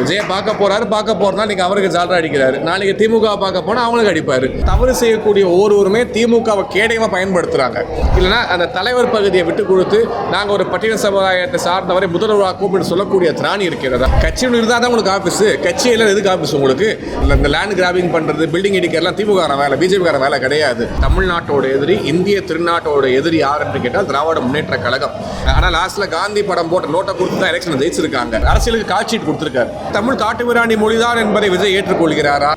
விஜய் பார்க்க போறதுனா இன்னைக்கு அவருக்கு ஜாலரா அடிக்கிறாரு, நாளைக்கு திமுக பார்க்க போனால் அவங்களுக்கு அடிப்பாரு. தவறு செய்யக்கூடிய ஒவ்வொருவருமே திமுகவை கேடயமாக பயன்படுத்துறாங்க. இல்லைன்னா அந்த தலைவர் பகுதியை விட்டு கொடுத்து நாங்கள் ஒரு பட்டியல் சமுதாயத்தை சார்ந்தவரை முதல்வராக கூப்பிட்டு சொல்லக்கூடிய திராணி இருக்கிறதா? கட்சி இருந்தால் தான் உங்களுக்கு ஆஃபீஸ், கட்சியில் எதுக்கு ஆஃபீஸ் உங்களுக்கு? இல்லை இந்த லேண்ட் கிராபிங் பண்ணுறது, பில்டிங் இடிக்கிறலாம் திமுக வேலை, பிஜேபிக்கார வேலை கிடையாது. தமிழ்நாட்டோட எதிரி, இந்திய திருநாட்டோட எதிரி யார் என்று கேட்டால் திராவிட முன்னேற்ற கழகம். ஆனால் லாஸ்ட்ல காந்தி படம் போட்ட நோட்டை கொடுத்து தான் எலெக்ஷன் ஜெயிச்சிருக்காங்க. அரசியலுக்கு காட்சீட் கொடுத்திருக்காரு. தமிழ் காட்டுமிராண்டி மொழிதான் என்பதை விஜய் ஏற்றுக்கொள்கிறாரா?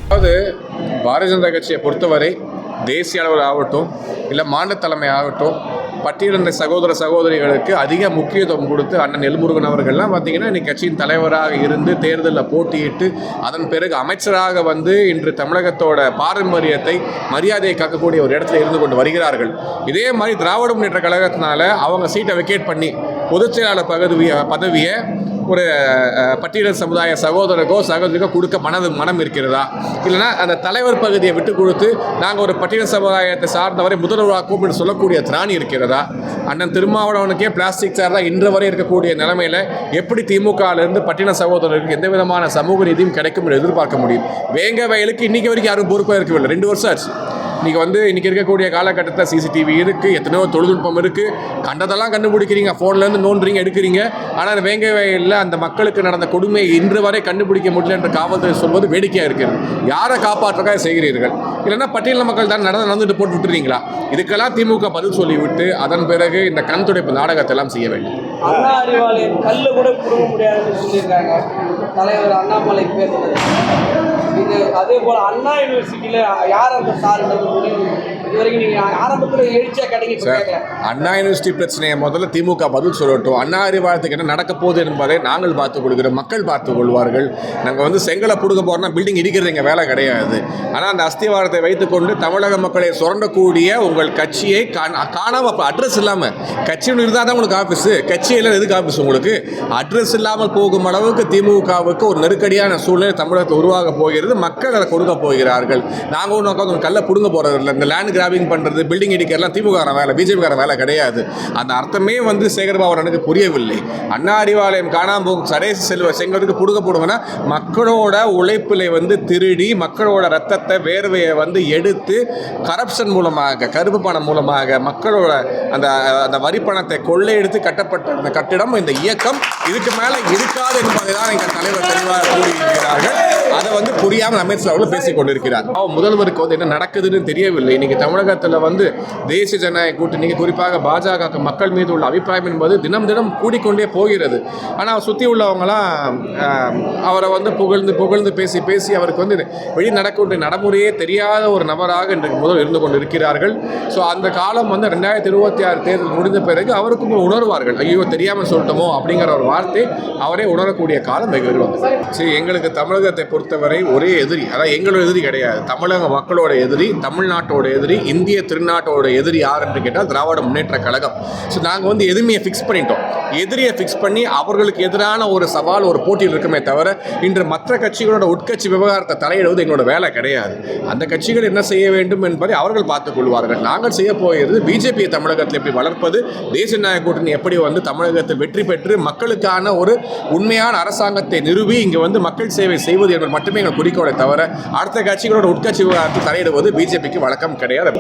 அதாவது பாரதிய ஜனதா கட்சியை பொறுத்தவரை தேசிய அளவில் ஆகட்டும், இல்லை மாநில தலைமை ஆகட்டும், பட்டியலின சகோதர சகோதரிகளுக்கு அதிக முக்கியத்துவம் கொடுத்து அண்ணன் எல்முருகன் அவர்கள்லாம் பார்த்தீங்கன்னா இன்னைக்கு கட்சியின் தலைவராக இருந்து தேர்தலில் போட்டியிட்டு அதன் பிறகு அமைச்சராக வந்து இன்று தமிழகத்தோட பாரம்பரியத்தை மரியாதையை காக்கக்கூடிய ஒரு இடத்துல இருந்து கொண்டு வருகிறார்கள். இதே மாதிரி திராவிட முன்னேற்ற கழகத்தினால அவங்க சீட்டை வெக்கேட் பண்ணி பொதுச் செயலாளர் பதவியை ஒரு பட்டியல் சமுதாய சகோதரிக்கோ கொடுக்க மனம் இருக்கிறதா? இல்லைனா அந்த தலைவர் பகுதியை விட்டு கொடுத்து நாங்கள் ஒரு பட்டியல் சமுதாயத்தை சார்ந்தவரை முதல்வராக கூப்பிட்டு சொல்லக்கூடிய திராணி இருக்கிறதா? அண்ணன் திருமாவளவனுக்கே பிளாஸ்டிக் சேர் தான் இன்று வரை இருக்கக்கூடிய நிலைமையில் எப்படி திமுகவிலிருந்து பட்டியல் சகோதரருக்கு எந்த விதமான சமூக நீதியும் கிடைக்கும் என்று எதிர்பார்க்க முடியும்? வேங்க வயலுக்கு இன்னைக்கு வரைக்கும் யாரும் பொறுப்பாக இருக்கவில்லை. 2 வருஷம் ஆச்சு. இன்றைக்கி இருக்கக்கூடிய காலகட்டத்தில் சிசிடிவி இருக்குது, எத்தனையோ தொழில்நுட்பம் இருக்குது, கண்டதெல்லாம் கண்டுபிடிக்கிறீங்க, ஃபோன்லேருந்து நோண்டுறீங்க, எடுக்கிறீங்க. ஆனால் வேங்கை வயலில் அந்த மக்களுக்கு நடந்த கொடுமையை இன்று வரை கண்டுபிடிக்க முடியல என்று காவல்துறை சொல்வது வேடிக்கையாக இருக்கிறது. யாரை காப்பாற்றுக்காக செய்கிறீர்கள்? இல்லைன்னா பட்டியல் மக்கள் தான் நடந்துட்டு போட்டு விட்டுறீங்களா? இதுக்கெல்லாம் திமுக பதில் சொல்லிவிட்டு அதன் பிறகு இந்த கண் துடைப்பு நாடகத்தை எல்லாம் செய்ய வேண்டும். அண்ணா அறிவாலயம் கல்லு கூட கொடுக்க முடியாதுன்னு சொல்லியிருக்காங்க தலைவர் அண்ணாமலை பேசுனது. இது அதே போல் அண்ணா யூனிவர்சிட்டியில் யார் அந்த சார் இதுவரைக்கும் நீங்கள் ஆரம்பத்தில் எழுச்சியாக கிடைக்க அண்ணா யூனிவர்சிட்டி பிரச்சனையை முதல்ல திமுக பதில் சொல்லட்டும். அண்ணா அறிவாலயத்துக்கு என்ன நடக்க போகுது என்பதை நாங்கள் பார்த்துக் கொள்கிறோம், மக்கள் பார்த்துக் கொள்வார்கள். நாங்கள் செங்கலை பிடுங்க போகிறோம்னா பில்டிங் இடிக்கிறது எங்கள் வேலை கிடையாது. ஆனால் அந்த அஸ்திவாரத்தை வைத்துக்கொண்டு தமிழக மக்களை சுரண்டக்கூடிய உங்கள் கட்சியை காணாமல் அட்ரஸ் இல்லாமல், கட்சியில் இருந்தால் தான் உங்களுக்கு ஆஃபீஸு, கட்சியில் எதுக்கு ஆஃபீஸ் உங்களுக்கு? அட்ரஸ் இல்லாமல் போகும் அளவுக்கு திமுகவுக்கு ஒரு நெருக்கடியான சூழ்நிலை தமிழகத்தில் உருவாக போகிறது. மக்கள் அதை கொடுக்க போகிறார்கள். நாங்கள் ஒன்று கல்லை பிடுங்க போகிறது இல்லை. இந்த லேண்ட் கிராபிங் பண்ணுறது, பில்டிங் இடிக்கிறலாம் திமுக வேலை, பிஜேபிக்கார வேலை கிடையாது. அந்த அர்த்தமே சேகர்பாபு எனக்கு புரியவில்லை. அண்ணா அறிவாலயம் காணாமல் கடைசி செங்கலுக்கு பிடுங்க போடுங்கன்னா மக்களோட உழைப்பில் திருடி மக்களோட ரத்தத்தை வேர்வையை எடுத்து கரப்ஷன் மூலமாக, கருப்பு பணம் மூலமாக மக்களோட அந்த வரி பணத்தை கொள்ளையெடுத்து கட்டப்பட்ட அந்த கட்டிடம், இந்த இயக்கம் இதுக்கு மேலே இருக்காது என்பதை தான் எங்கள் தலைவர் தெளிவாக கூறியிருக்கிறார்கள். அதை புரியாமல் அமைச்சர் அவர்கள் பேசிக் கொண்டிருக்கிறார். முதல்வருக்கு என்ன நடக்குதுன்னு தெரியவில்லை. இன்னைக்கு தமிழகத்தில் தேசிய ஜனநாயக கூட்டணி, குறிப்பாக பாஜக மக்கள் மீது உள்ள அபிப்பிராயம் என்பது தினம் தினம் கூடிக்கொண்டே போகிறது. ஆனால் சுற்றி உள்ளவங்களாம் அவரை புகழ்ந்து பேசி அவருக்கு வெளி நடக்கக்கூடிய நடைமுறையே தெரியாத ஒரு நபராக இன்றைக்கு முதல் இருந்து கொண்டு இருக்கிறார்கள். ஸோ அந்த காலம் 2026 தேர்தல் முடிந்த பிறகு அவருக்கும் உணர்வார்கள், ஐயோ தெரியாமல் சொல்லிட்டோமோ அப்படிங்கிற ஒரு வார்த்தை அவரே உணரக்கூடிய காலம் வெகு வந்தது. சரி, எங்களுக்கு தமிழகத்தை பொறுத்தவரை ஒரே எதிரி, அதாவது எங்களோட எதிரி கிடையாது, தமிழக மக்களோட எதிரி, தமிழ்நாட்டோட எதிரி, இந்திய திருநாட்டோட எதிரி யார் என்று கேட்டால் திராவிட முன்னேற்ற கழகம். ஸோ நாங்கள் எதிரியை ஃபிக்ஸ் பண்ணிட்டோம். எதிரியை ஃபிக்ஸ் பண்ணி அவர்களுக்கு எதிரான ஒரு சவால், ஒரு போட்டியில் இருக்குமே தவிர இன்று மற்ற கட்சிகளோட உட்கட்சி விவகாரத்தை தலையிடுவது எங்களோட வேலை கிடையாது. அந்த கட்சிகள் என்ன செய்ய வேண்டும் என்பதை அவர்கள் பார்த்துக் கொள்வார்கள். நாங்கள் செய்ய போகிறது பிஜேபியை தமிழகத்தில் எப்படி வளர்ப்பது, தேசிய ஜனநாயக கூட்டணி எப்படி தமிழகத்தில் வெற்றி பெற்று மக்களுக்கான ஒரு உண்மையான அரசாங்கத்தை நிறுவி இங்கே மக்கள் சேவை செய்வது என்பது மட்டுமே எங்கள் குறிக்கோளை தவிர அடுத்த கட்சிகளோட உட்கட்சி விவகாரத்தை தலையிடுவது பிஜேபிக்கு வழக்கம் கிடையாது.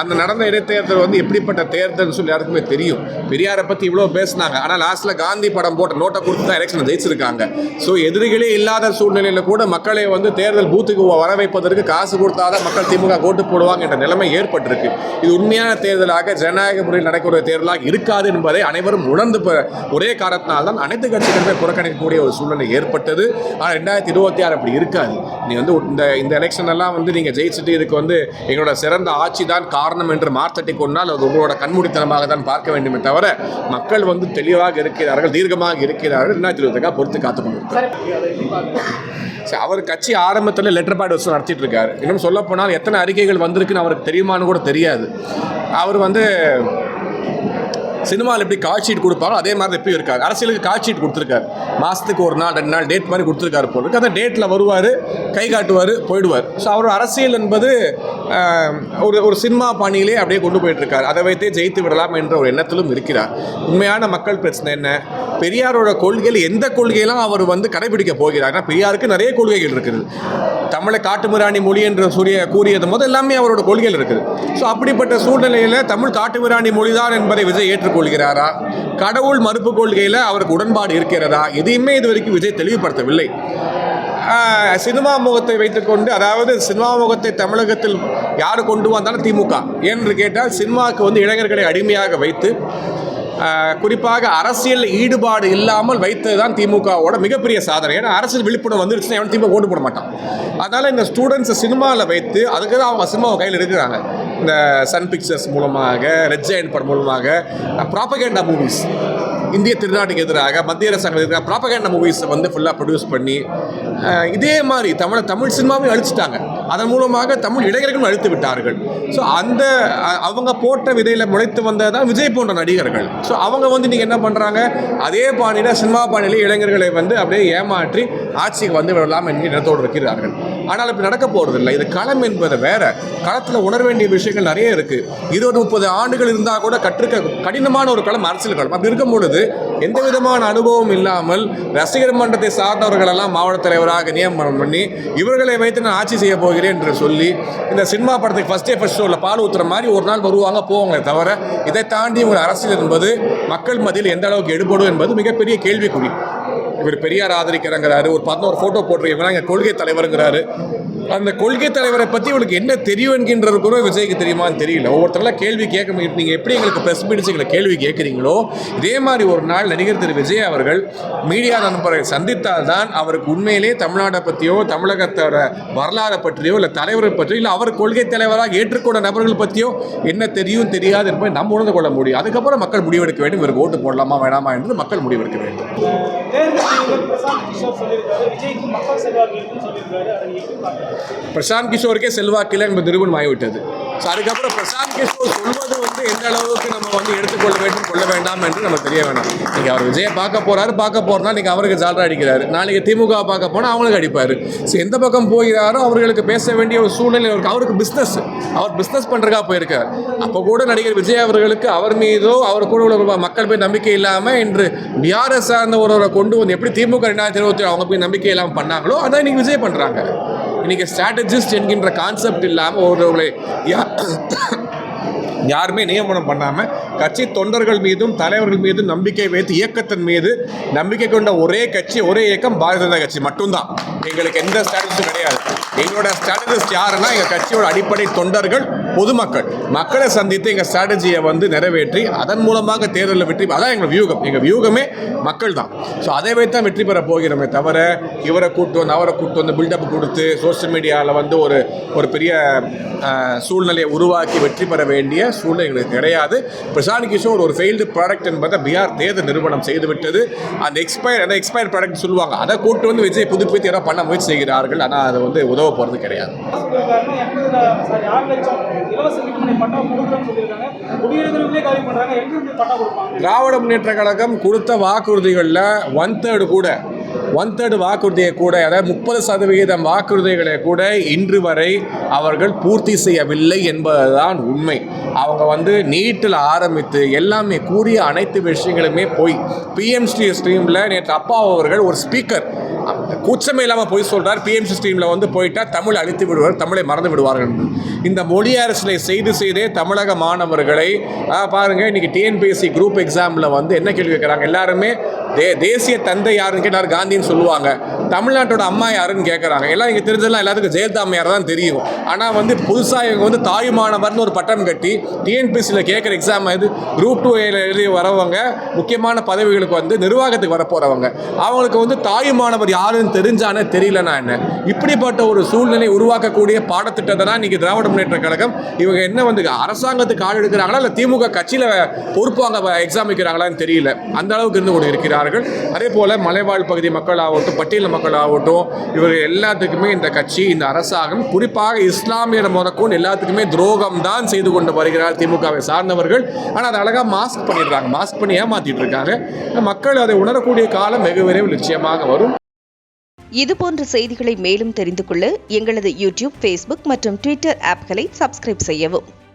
அந்த நடந்த இடைத்தேர்தல் எப்படிப்பட்ட தேர்தல் சொல்லி யாருக்குமே தெரியும். பெரியாரை பற்றி இவ்வளோ பேசினாங்க, ஆனால் லாஸ்ட்டில் காந்தி படம் போட்ட நோட்டை கொடுத்து தான் எலெக்ஷன் ஜெயிச்சிருக்காங்க. ஸோ எதிரிகளே இல்லாத சூழ்நிலையில் கூட மக்களை தேர்தல் பூத்துக்கு வர வைப்பதற்கு காசு கொடுத்தாதான் மக்கள் திமுக ஓட்டு போடுவாங்க என்ற நிலைமை ஏற்பட்டிருக்கு. இது உண்மையான தேர்தலாக ஜனநாயக முறையில் நடக்கக்கூடிய தேர்தலாக இருக்காது என்பதை அனைவரும் உணர்ந்து ஒரே காரணத்தினால்தான் அனைத்து கட்சிகளுமே புறக்கணிக்கக்கூடிய ஒரு சூழ்நிலை ஏற்பட்டது. ஆனால் 2026 அப்படி இருக்காது. நீ இந்த எலெக்ஷன் எல்லாம் நீங்கள் ஜெயிச்சுட்டு இதுக்கு எங்களோட சிறந்த ஆட்சி தான் காரணம் என்று மார்த்தட்டி கொண்டால் அது உங்களோட கண்மூடித்தனமாக தான் பார்க்க வேண்டுமே தவிர மக்கள் தெளிவாக இருக்கிறார்கள், தீர்க்கமாக இருக்கிறார்கள். 2026 பொறுத்து காத்துக்கொண்டு அவர் கட்சி ஆரம்பத்தில் லெட்டர் பேட் வச்சு நடத்திட்டு இருக்காரு. இன்னும் சொல்ல போனால் எத்தனை அறிக்கைகள் வந்திருக்குன்னு அவருக்கு தெரியுமான்னு கூட தெரியாது. அவர் சினிமாவில் எப்படி கால் ஷீட் கொடுப்பாங்க அதே மாதிரி எப்பயும் இருக்காரு. அரசியலுக்கு கால் ஷீட் கொடுத்துருக்காரு. மாதத்துக்கு ஒரு நாள் 2 நாள் டேட் மாதிரி கொடுத்துருக்காரு போல இருக்கு. அந்த டேட்டில் வருவார், கை காட்டுவார், போயிடுவார். ஸோ அவர் அரசியல் என்பது ஒரு சினிமா பாணியிலே அப்படியே கொண்டு போயிட்டுருக்காரு. அதை வைத்தே ஜெயித்து விடலாம் என்ற ஒரு எண்ணத்திலும் இருக்கிறார். உண்மையான மக்கள் பிரச்சனை என்ன, பெரியாரோட கொள்கையில் எந்த கொள்கையெல்லாம் அவர் வந்து கடைபிடிக்க போகிறார்? ஏன்னா பெரியாருக்கு நிறைய கொள்கைகள் இருக்குது. தமிழை காட்டுமிராணி மொழி என்று கூறியது முதல் எல்லாமே அவரோட கொள்கையில் இருக்குது. ஸோ அப்படிப்பட்ட சூழ்நிலையில் தமிழ் காட்டுமிராணி மொழிதான் என்பதை விஜய் ஏற்றுக்கொள்கிறாரா? கடவுள் மறுப்பு கொள்கையில் அவருக்கு உடன்பாடு இருக்கிறதா? எதையுமே இது வரைக்கும் விஜய் தெளிவுபடுத்தவில்லை. சினிமா முகத்தை வைத்துக்கொண்டு, அதாவது சினிமா முகத்தை தமிழகத்தில் யார் கொண்டு வந்தாலும் திமுக என்று கேட்டால், சினிமாவுக்கு வந்து இளைஞர்களை அடிமையாக வைத்து குறிப்பாக அரசியல் ஈடுபாடு இல்லாமல் வைத்தது தான் திமுகவோட மிகப்பெரிய சாதனை. ஏன்னா அரசியல் விழிப்புணர்வு வந்துருச்சுன்னா எவன் திமுக ஓட்டு போட மாட்டான். அதனால் இந்த ஸ்டூடெண்ட்ஸை சினிமாவில் வைத்து, அதுக்கு தான் அவங்க சினிமாவை கையில் எடுக்கிறாங்க. இந்த சன் பிக்சர்ஸ் மூலமாக, ரெட் ஜெயண்ட் படம் மூலமாக ப்ராபகேண்டா மூவிஸ், இந்திய திருநாட்டுக்கு எதிராக மத்திய அரசாங்கம் எதிராக ப்ராபகேண்டா மூவிஸை வந்து ஃபுல்லாக ப்ரொடியூஸ் பண்ணி இதே மாதிரி தமிழ் சினிமாவையும் அழிச்சிட்டாங்க. அதன் மூலமாக தமிழ் இளைஞர்களும் அழித்து விட்டார்கள். ஸோ அவங்க போட்ட விதையில் முளைத்து வந்தது தான் விஜய் போன்ற நடிகர்கள். ஸோ அவங்க வந்து நீங்கள் என்ன பண்ணுறாங்க, அதே பாணியில் சினிமா பாணியிலே இளைஞர்களை வந்து அப்படியே ஏமாற்றி ஆட்சிக்கு வந்து விடலாம் என்கிற இடத்தோடு இருக்கிறார்கள். ஆனால் இப்படி நடக்க போகிறதில்லை. இது களம் என்பது வேற. களத்தில் உணர வேண்டிய விஷயங்கள் நிறைய இருக்குது. 30 ஆண்டுகள் இருந்தால் கூட கற்றுக்க கடினமான ஒரு களம் அரசியல் களம். அப்படி இருக்கும் பொழுது எந்த விதமான அனுபவம் இல்லாமல் ரசிகர் மன்றத்தை சார்ந்தவர்களெல்லாம் மாவட்ட தலைவராக நியமனம் பண்ணி இவர்களை வைத்து நான் ஆட்சி செய்ய போகிறேன் என்று சொல்லி இந்த சினிமா படத்துக்கு ஃபர்ஸ்ட் ஷோவில் பால் ஊற்றுற மாதிரி ஒரு நாள் வருவாங்க, போவாங்க. தவிர இதை தாண்டி ஒரு அரசியல் என்பது மக்கள் மத்தியில் எந்த அளவுக்கு எடுபடும் என்பது மிகப்பெரிய கேள்விக்குறி. இவர் பெரியார் ஆதரிக்கிறங்கிறாரு, ஒரு 11 ஃபோட்டோ போட்டிருக்கீங்க, இங்கே கொள்கை தலைவருங்கிறாரு. அந்த கொள்கை தலைவரை பற்றி இவங்களுக்கு என்ன தெரியும் என்கின்றது கூட விஜய்க்கு தெரியுமான்னு தெரியல. ஒவ்வொருத்தரெல்லாம் கேள்வி கேட்க, நீங்கள் எப்படி எங்களுக்கு ப்ரெஸ் மீட்ஸ் எங்களை கேள்வி கேட்குறீங்களோ இதே மாதிரி ஒரு நாள் நடிகர் திரு விஜய் அவர்கள் மீடியா நண்பரை சந்தித்தால் தான் அவருக்கு உண்மையிலே தமிழ்நாட்டை பற்றியோ தமிழகத்தோட வரலாறை பற்றியோ இல்லை தலைவரை பற்றியோ இல்லை அவர் கொள்கை தலைவராக ஏற்றுக்கொண்ட நபர்கள் பற்றியோ என்ன தெரியும் தெரியாது என்பதை நம்ம உணர்ந்து கொள்ள முடியும். அதுக்கப்புறம் மக்கள் முடிவெடுக்க வேண்டும், இவருக்கு ஓட்டு போடலாமா வேணாமா என்று மக்கள் முடிவெடுக்க வேண்டும். பிரசாந்த் கிஷோருக்கே செல்வாக்கில்லை என்பது நிரூபணம் ஆகிவிட்டது. ஸோ அதுக்கப்புறம் பிரசாந்த் கிஷோர் சொல்வது வந்து எந்த அளவுக்கு நம்ம வந்து எடுத்துக்கொள்ள வேண்டும் கொள்ள வேண்டாம் என்று நமக்கு தெரிய வேணாம். நீங்கள் அவர் விஜயை பார்க்க போகிறனா நீங்கள் அவருக்கு ஜால்ரா அடிக்கிறாரு, நாளைக்கு திமுக பார்க்க போனால் அவங்களுக்கு அடிப்பார். ஸோ எந்த பக்கம் போகிறாரோ அவர்களுக்கு பேச வேண்டிய ஒரு சூழ்நிலை இருக்குது. அவருக்கு பிஸ்னஸ், அவர் பிஸ்னஸ் பண்ணுறதுக்காக போயிருக்கார். அப்போ கூட நடிகர் விஜய் அவர்களுக்கு அவர் மீதோ அவர் கூட உள்ள மக்கள் போய் நம்பிக்கை இல்லாமல் இன்று பிஆர்எஸ் சார்ந்த ஒருவரை கொண்டு வந்து எப்படி திமுக 2027 அவங்க போய் நம்பிக்கை இல்லாமல் பண்ணாங்களோ அதான் இன்றைக்கி விஜய் பண்ணுறாங்க. இன்றைக்கி ஸ்ட்ராட்டஜிஸ்ட் என்கின்ற கான்செப்ட் இல்லாமல் ஒருவர்களை யாருமே நியமனம் பண்ணாமல் கட்சி தொண்டர்கள் மீதும் தலைவர்கள் மீதும் நம்பிக்கை வைத்து இயக்கத்தின் மீது நம்பிக்கை கொண்ட ஒரே கட்சி ஒரே இயக்கம் பாரதிய ஜனதா கட்சி மட்டும்தான். எங்களுக்கு எந்த ஸ்ட்ராட்டஜிஸ்டும் கிடையாது. எங்களோட ஸ்ட்ராட்டஜிஸ்ட் யாருன்னா எங்கள் கட்சியோட அடிப்படை தொண்டர்கள், பொதுமக்கள், மக்களை சந்தித்து எங்கள் ஸ்ட்ராட்டஜியை வந்து நிறைவேற்றி அதன் மூலமாக தேர்தலில் வெற்றி, அதான் எங்கள் வியூகம். எங்கள் வியூகமே மக்கள் தான். ஸோ அதை வைத்து தான் வெற்றி பெற போகிறோமே தவிர இவரை கூட்டு வந்து அவரை கூட்டு வந்து பில்டப் கொடுத்து சோஷியல் மீடியாவில் வந்து ஒரு பெரிய சூழ்நிலையை உருவாக்கி வெற்றி பெற வேண்டிய சூழ்நிலை எங்களுக்கு கிடையாது. பிரசாந்த் கிஷோர் ஒரு ஃபெயில்டு ப்ராடக்ட் என்பதை பிஆர் தேர்தல் நிறுவனம் செய்துவிட்டது. அந்த எக்ஸ்பயர் ப்ராடக்ட் சொல்லுவாங்க, அதை கூட்டு வந்து விஜய் புதுப்பித்து யாரோ பண்ண முயற்சி செய்கிறார்கள். ஆனால் அது வந்து உதவ போகிறது கிடையாது. திராவிட முன்னேற்ற கழகம் கொடுத்த வாக்குறுதிகளில் 1/3 வாக்குறுதியை கூட, அதாவது 30% வாக்குறுதிகளை கூட இன்று வரை அவர்கள் பூர்த்தி செய்யவில்லை என்பதுதான் உண்மை. அவங்க வந்து நீட்டில் ஆரம்பித்து எல்லாமே கூறிய அனைத்து விஷயங்களுமே போய் பிஎம்சி ஸ்ட்ரீமில் நேற்று அப்பா அவர்கள் ஒரு ஸ்பீக்கர் கூச்சமே இல்லாமல் போய் சொல்கிறார், பிஎம்சி ஸ்ட்ரீமில் வந்து போயிட்டால் தமிழ் அழித்து விடுவார், தமிழை மறந்து விடுவார்கள். இந்த மொழி அரசியலை செய்தே தமிழக மாணவர்களை பாருங்கள். இன்றைக்கி டிஎன்பிஎஸ்சி குரூப் எக்ஸாமில் வந்து என்ன கேள்வி கேட்குறாங்க, எல்லாருமே தேசிய தந்தை யாருன்னு கேட்டார், காந்தின்னு சொல்லுவாங்க. தமிழ்நாட்டோட அம்மா யாருன்னு கேட்குறாங்க. எல்லாம் இங்கே தெரிஞ்சதெல்லாம் எல்லாத்துக்கும் ஜெயலலிதா அம்மையார் தான் தெரியும். ஆனால் வந்து புதுசாக இவங்க வந்து தாயுமானவர்னு ஒரு பட்டம் கட்டி டிஎன்பிஎஸ்சியில் கேட்குற எக்ஸாம் இது குரூப் 2 எழுதி வரவங்க, முக்கியமான பதவிகளுக்கு வந்து நிர்வாகத்துக்கு வரப்போகிறவங்க, அவங்களுக்கு வந்து தாயுமானவர் யாருன்னு நடக்குதுன்னு தெரிஞ்சானே தெரியலனா என்ன? இப்படிப்பட்ட ஒரு சூழ்நிலை உருவாக்கக்கூடிய பாடத்திட்டத்தை தான் இன்னைக்கு திராவிட முன்னேற்ற கழகம் இவங்க என்ன வந்து அரசாங்கத்துக்கு ஆள் எடுக்கிறாங்களா இல்லை திமுக கட்சியில் பொறுப்பாங்க எக்ஸாம் வைக்கிறாங்களான்னு தெரியல. அந்த அளவுக்கு இருந்து கொண்டு இருக்கிறார்கள். அதே போல் மலைவாழ் பகுதி மக்கள் ஆகட்டும், பட்டியல் மக்கள் ஆகட்டும், இவர்கள் எல்லாத்துக்குமே இந்த கட்சி, இந்த அரசாங்கம், குறிப்பாக இஸ்லாமியர் முதற்கொண்டு எல்லாத்துக்குமே துரோகம் தான் செய்து கொண்டு வருகிறார் திமுகவை சார்ந்தவர்கள். ஆனால் அதை அழகாக மாஸ்க் பண்ணிடுறாங்க, மாஸ்க் பண்ணி ஏமாத்திட்டு இருக்காங்க. மக்கள் அதை உணரக்கூடிய காலம் வெகு விரைவில் நிச்சயமாக வரும். இதுபோன்ற செய்திகளை மேலும் தெரிந்து கொள்ள எங்களது யூடியூப், ஃபேஸ்புக் மற்றும் ட்விட்டர் ஆப்களை சப்ஸ்கிரைப் செய்யவும்.